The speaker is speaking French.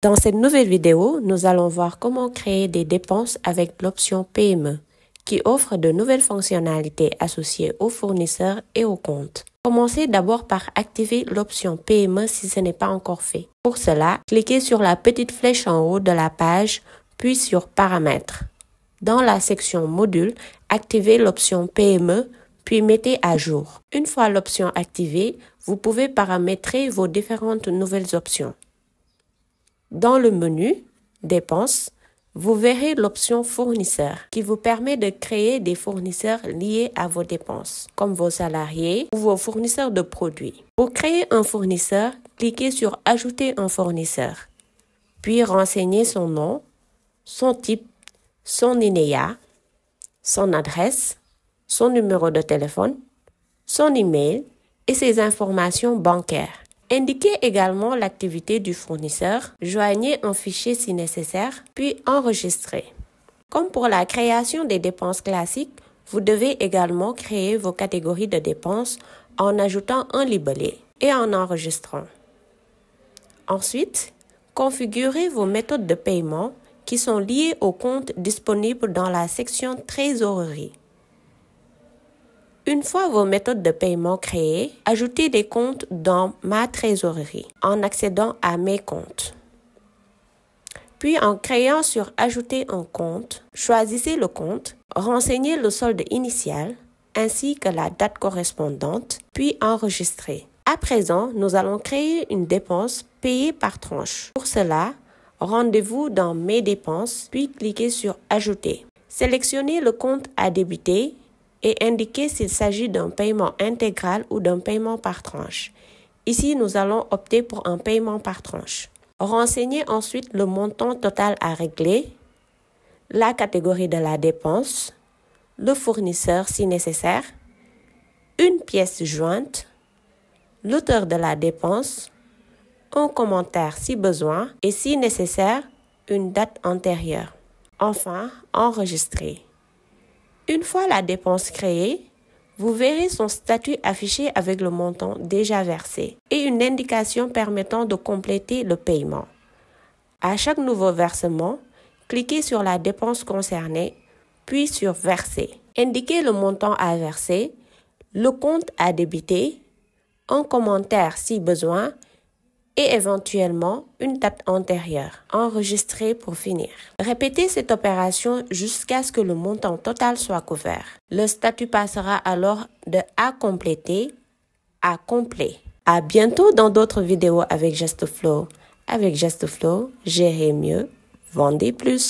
Dans cette nouvelle vidéo, nous allons voir comment créer des dépenses avec l'option PME, qui offre de nouvelles fonctionnalités associées aux fournisseurs et aux comptes. Commencez d'abord par activer l'option PME si ce n'est pas encore fait. Pour cela, cliquez sur la petite flèche en haut de la page, puis sur Paramètres. Dans la section Modules, activez l'option PME, puis mettez à jour. Une fois l'option activée, vous pouvez paramétrer vos différentes nouvelles options. Dans le menu « Dépenses », vous verrez l'option « Fournisseurs » qui vous permet de créer des fournisseurs liés à vos dépenses, comme vos salariés ou vos fournisseurs de produits. Pour créer un fournisseur, cliquez sur « Ajouter un fournisseur », puis renseignez son nom, son type, son INEA, son adresse, son numéro de téléphone, son email et ses informations bancaires. Indiquez également l'activité du fournisseur, joignez un fichier si nécessaire, puis enregistrez. Comme pour la création des dépenses classiques, vous devez également créer vos catégories de dépenses en ajoutant un libellé et en enregistrant. Ensuite, configurez vos méthodes de paiement qui sont liées aux comptes disponibles dans la section Trésorerie. Une fois vos méthodes de paiement créées, ajoutez des comptes dans Ma trésorerie en accédant à Mes comptes. Puis en créant sur Ajouter un compte, choisissez le compte, renseignez le solde initial ainsi que la date correspondante, puis enregistrez. À présent, nous allons créer une dépense payée par tranche. Pour cela, rendez-vous dans Mes dépenses, puis cliquez sur Ajouter. Sélectionnez le compte à débiter et indiquez s'il s'agit d'un paiement intégral ou d'un paiement par tranche. Ici, nous allons opter pour un paiement par tranche. Renseignez ensuite le montant total à régler, la catégorie de la dépense, le fournisseur si nécessaire, une pièce jointe, l'auteur de la dépense, un commentaire si besoin et si nécessaire, une date antérieure. Enfin, enregistrer. Une fois la dépense créée, vous verrez son statut affiché avec le montant déjà versé et une indication permettant de compléter le paiement. À chaque nouveau versement, cliquez sur la dépense concernée, puis sur Verser. Indiquez le montant à verser, le compte à débiter, un commentaire si besoin et éventuellement une date antérieure. Enregistrez pour finir. Répétez cette opération jusqu'à ce que le montant total soit couvert. Le statut passera alors de à compléter à complet. À bientôt dans d'autres vidéos avec GestoFlow. Avec GestoFlow, gérez mieux, vendez plus.